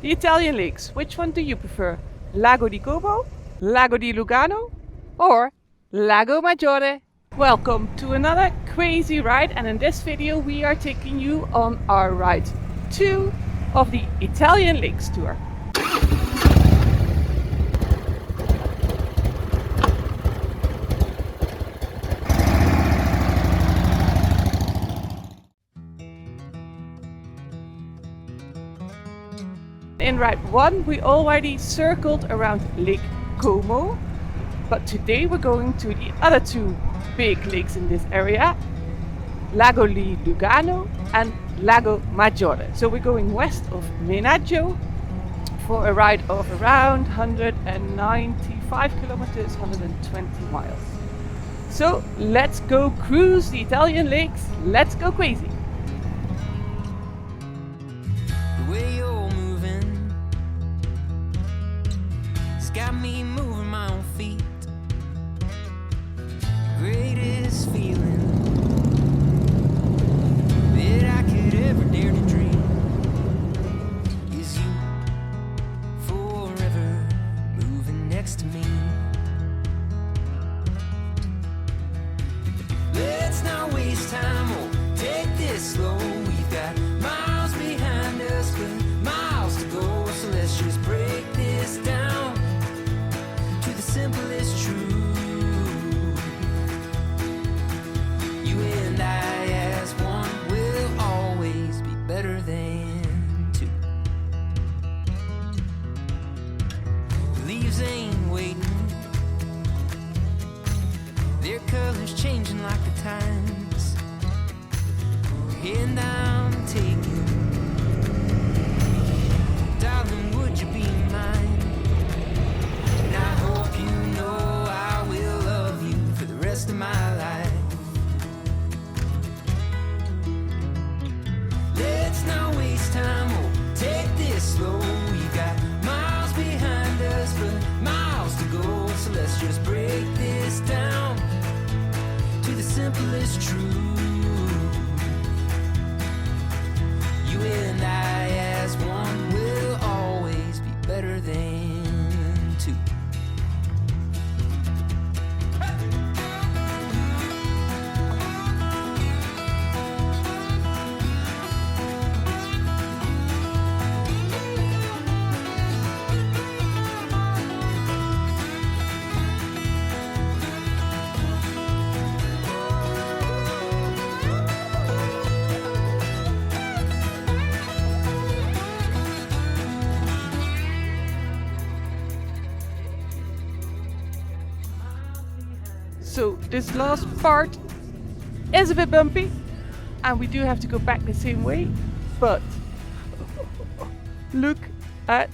The Italian lakes, which one do you prefer? Lago di Como, Lago di Lugano, or Lago Maggiore? Welcome to another crazy ride, and in this video we are taking you on our ride 2 of the Italian lakes tour. In ride 1 we already circled around Lake Como, but today we're going to the other 2 big lakes in this area, Lago di Lugano and Lago Maggiore. So we're going west of Menaggio for a ride of around 195 kilometers, 120 miles. So let's go cruise the Italian lakes, let's go crazy! The way you're moving, it's got me moving my own feet. Greatest feeling that I could ever dare to dream is you forever moving next to me. Let's not waste time or take this slow. We've got miles behind us, but miles to go. So let's just break this down to the simplest truth. You and I as one will always be better than two. The leaves ain't waiting, their colors changing like the times. And I'm taking, darling, would you be mine? And I hope you know I will love you for the rest of my life. Let's not waste time or take this slow. We've got miles behind us, but miles to go. So let's just break this down to the simplest truth. You and I as one will always be better than two. So this last part is a bit bumpy and we do have to go back the same way, but look at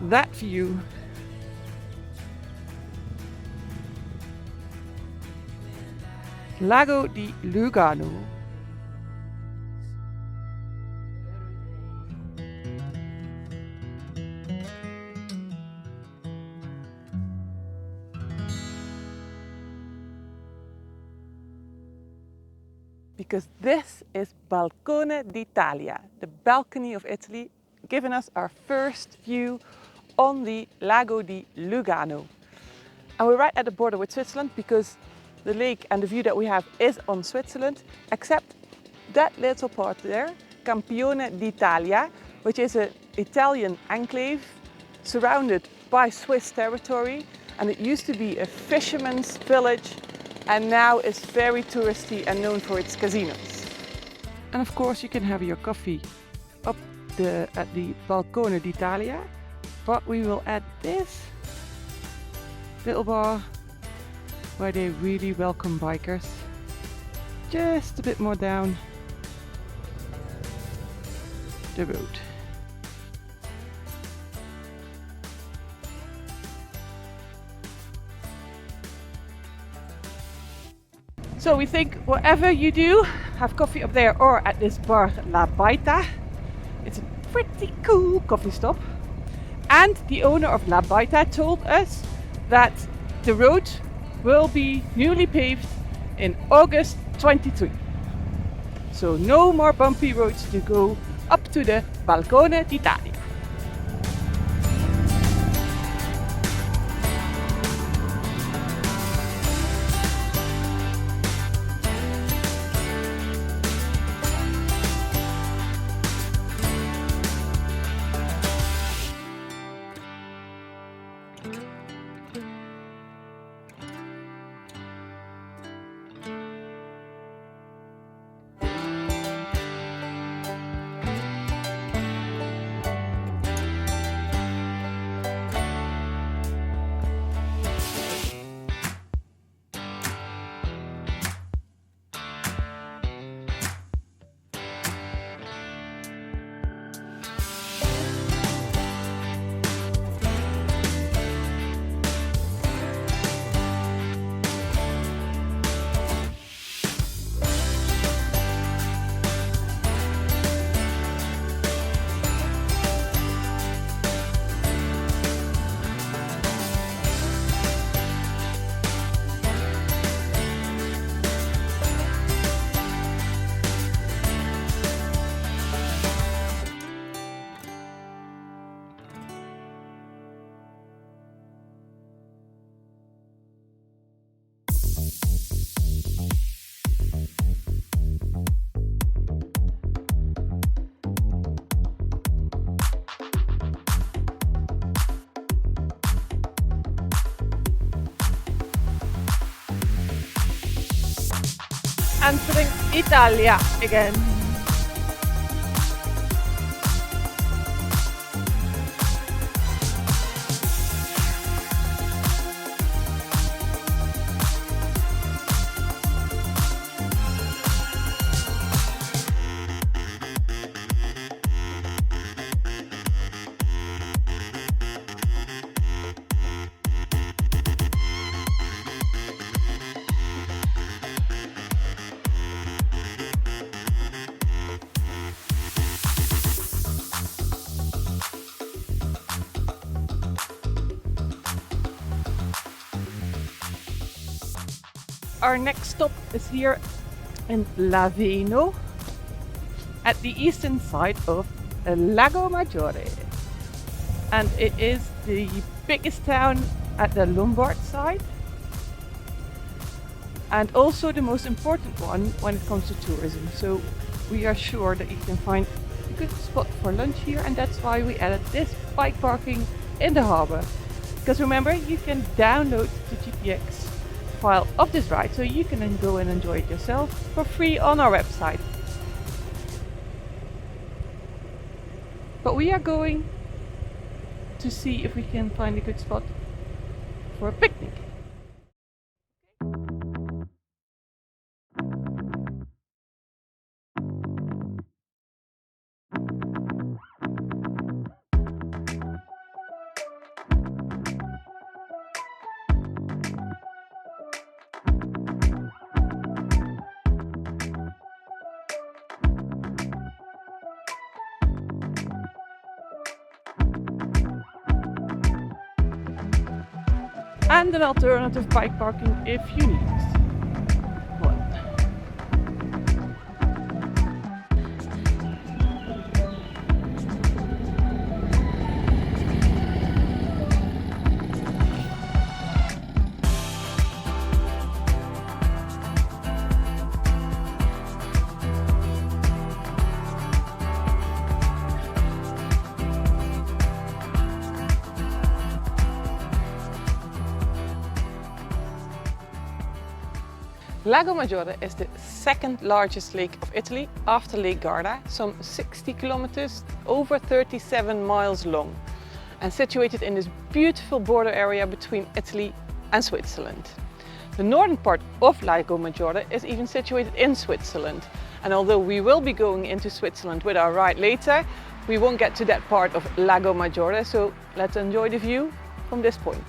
that view. Lago di Lugano. Because this is Balcone d'Italia, the balcony of Italy, giving us our first view on the Lago di Lugano. And we're right at the border with Switzerland because the lake and the view that we have is on Switzerland, except that little part there, Campione d'Italia, which is an Italian enclave surrounded by Swiss territory, and it used to be a fisherman's village and now is very touristy and known for its casinos. And of course you can have your coffee up at the Balcone d'Italia, but we will add this little bar where they really welcome bikers, just a bit more down the road. So we think whatever you do, have coffee up there or at this bar La Baita. It's a pretty cool coffee stop. And the owner of La Baita told us that the road will be newly paved in August 23. So no more bumpy roads to go up to the Balcone d'Italia. Entering Italia again. Our next stop is here in Laveno at the eastern side of Lago Maggiore. And it is the biggest town at the Lombard side and also the most important one when it comes to tourism. So we are sure that you can find a good spot for lunch here, and that's why we added this bike parking in the harbor. Because remember, you can download the GPX file of this ride so you can then go and enjoy it yourself for free on our website. But we are going to see if we can find a good spot for a picnic. And an alternative bike parking if you need one. Lago Maggiore is the second largest lake of Italy after Lake Garda, some 60 kilometers, over 37 miles long, and situated in this beautiful border area between Italy and Switzerland. The northern part of Lago Maggiore is even situated in Switzerland, and although we will be going into Switzerland with our ride later, we won't get to that part of Lago Maggiore, so let's enjoy the view from this point.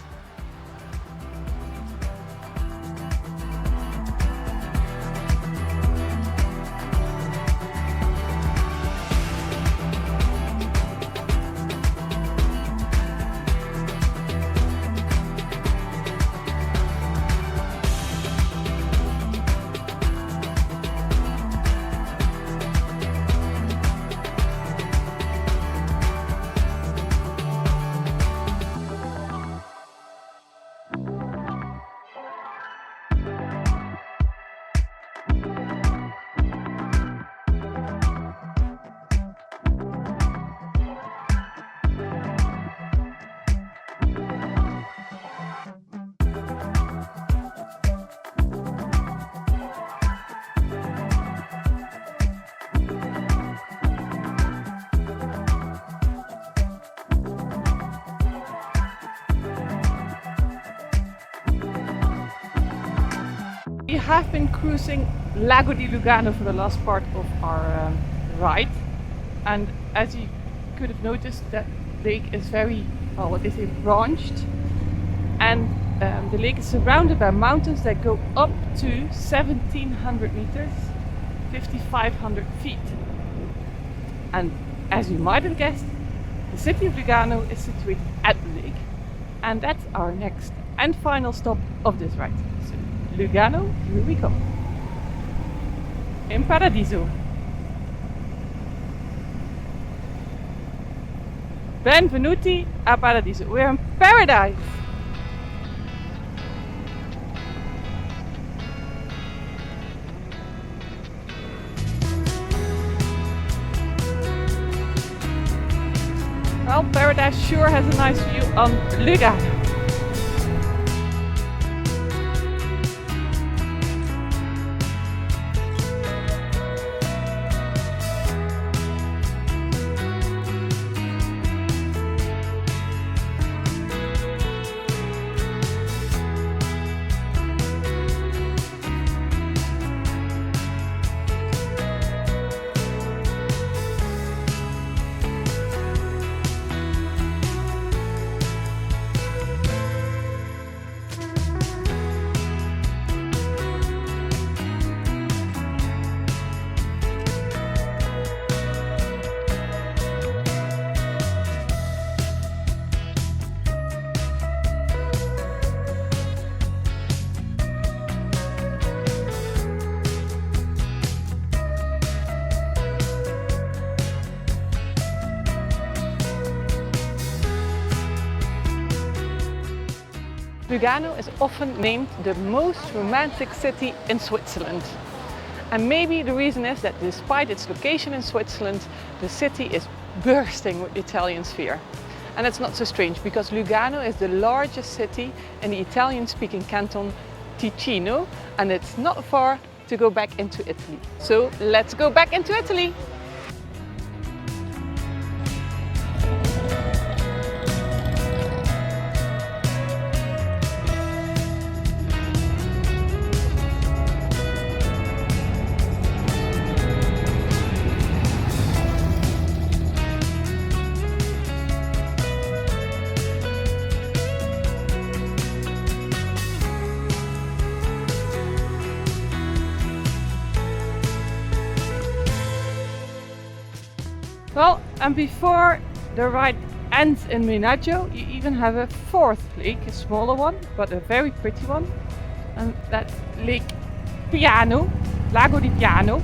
have been cruising Lago di Lugano for the last part of our ride, and as you could have noticed, that lake is very, well, what they say, branched, and the lake is surrounded by mountains that go up to 1700 meters, 5500 feet. And as you might have guessed, the city of Lugano is situated at the lake, and that's our next and final stop of this ride. So Lugano, here we go. In Paradiso. Benvenuti a Paradiso. We're in paradise. Well, paradise sure has a nice view on Lugano. Lugano is often named the most romantic city in Switzerland. And maybe the reason is that despite its location in Switzerland, the city is bursting with Italians fear. And it's not so strange, because Lugano is the largest city in the Italian-speaking canton Ticino, and it's not far to go back into Italy. So let's go back into Italy! Well, and before the ride ends in Menaggio, you even have a fourth lake, a smaller one, but a very pretty one. And that's Lake Piano, Lago di Piano.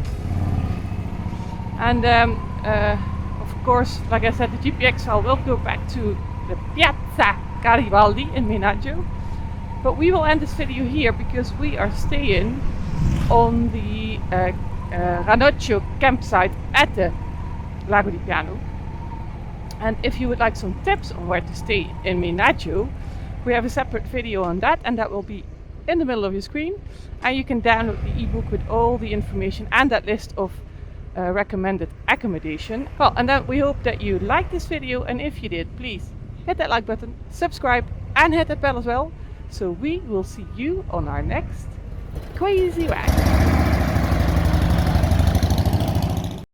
And of course, like I said, the GPX file will go back to the Piazza Garibaldi in Menaggio. But we will end this video here because we are staying on the Ranocchio campsite at the Lago di Piano. And if you would like some tips on where to stay in Menaggio, we have a separate video on that, and that will be in the middle of your screen, and you can download the ebook with all the information and that list of recommended accommodation. Well, and then we hope that you liked this video, and if you did, please hit that like button, subscribe, and hit that bell as well, so we will see you on our next crazy ride.